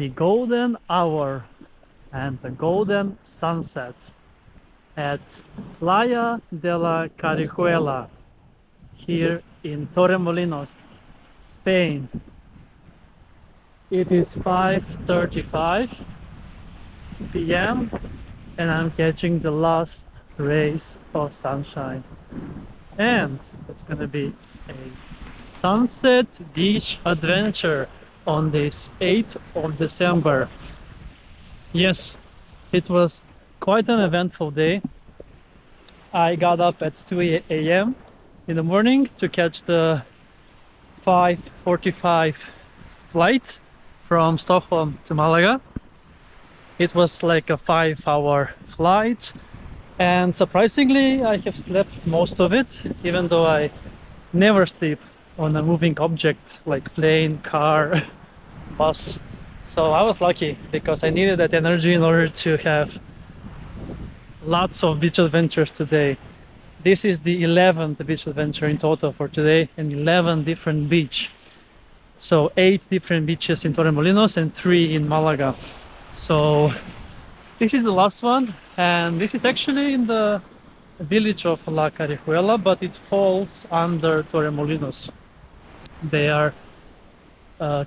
the golden hour and the golden sunset at Playa de la Carihuela here in Torremolinos, Spain. It is 5:35 p.m. and I'm catching the last rays of sunshine, and it's gonna be a sunset beach adventure on this 8th of December. Yes, it was quite an eventful day. I got up at 2 a.m. in the morning to catch the 5:45 flight from Stockholm to Malaga. It was like a 5-hour flight, and surprisingly I have slept most of it, even though I never sleep on a moving object like plane, car, bus. So I was lucky because I needed that energy in order to have lots of beach adventures today. This is the 11th beach adventure in total for today, and 11 different beach. So 8 different beaches in Torremolinos and 3 in Malaga. So this is the last one, and this is actually in the village of La Carihuela, but it falls under Torremolinos. They are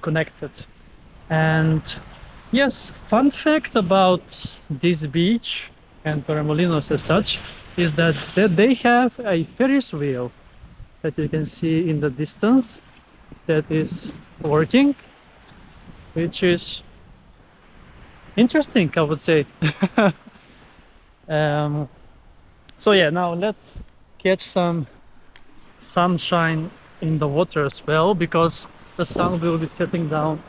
connected. And yes, fun fact about this beach and Torremolinos as such is that they have a Ferris wheel that you can see in the distance that is working, which is interesting, I would say. So yeah, now let's catch some sunshine in the water as well, because the sun will be setting down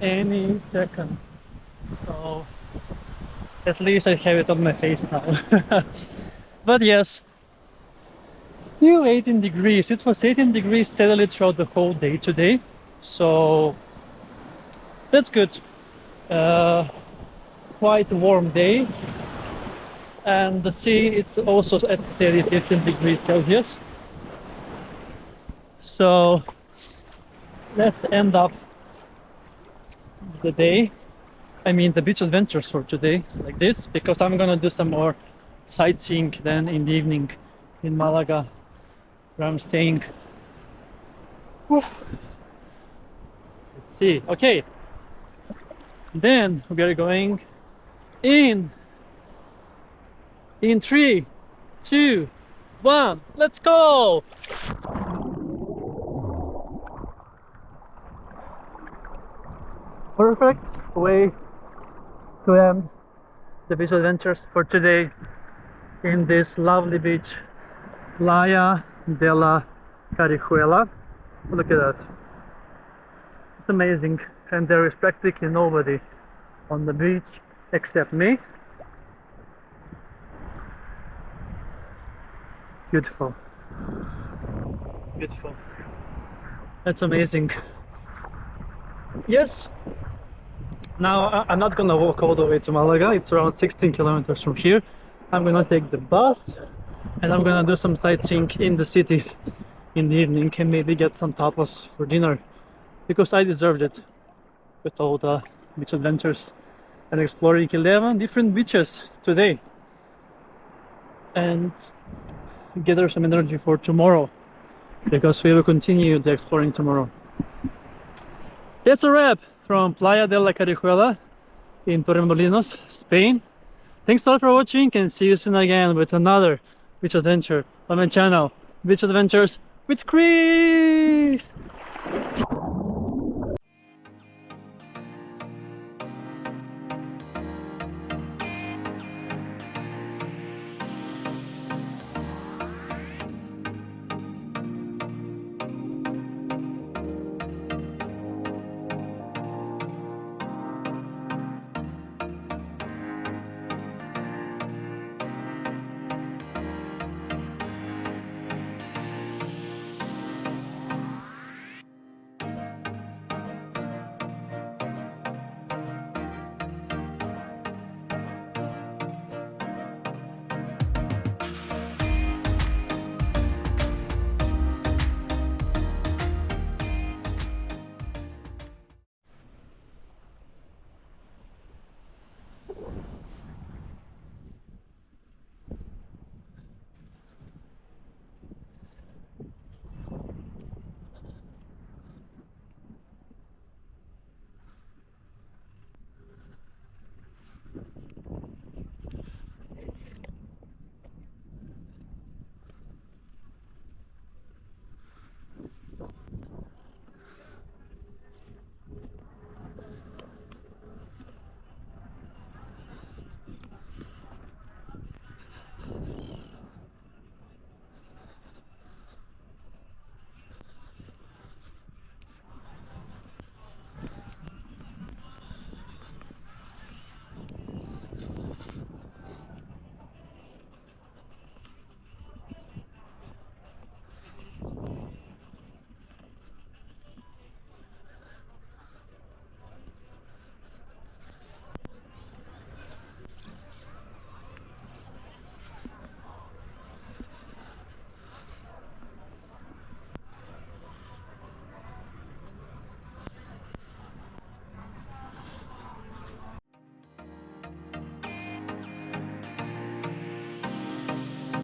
any second. So at least I have it on my face now. But yes, still 18 degrees. It was 18 degrees steadily throughout the whole day today, so that's good. Quite a warm day, and the sea, it's also at steady 15 degrees Celsius. So let's end up the day, I mean the beach adventures for today, like this, because I'm gonna do some more sightseeing then in the evening in Malaga, where I'm staying. Whew. Let's see. Okay, then we are going in 3, 2, 1, let's go. Perfect way to end the beach adventures for today in this lovely beach, Playa de la Carihuela. Look at that, it's amazing, and there is practically nobody on the beach except me. Beautiful, beautiful, that's amazing. Yes, now I'm not gonna walk all the way to Malaga. It's around 16 kilometers from here. I'm gonna take the bus, and I'm gonna do some sightseeing in the city in the evening, and maybe get some tapas for dinner, because I deserved it with all the beach adventures and exploring 11 different beaches today, and gather some energy for tomorrow, because we will continue the exploring tomorrow. That's a wrap from Playa de la Carihuela in Torremolinos, Spain. Thanks a lot for watching, and see you soon again with another beach adventure on my channel, Beach Adventures with Chris.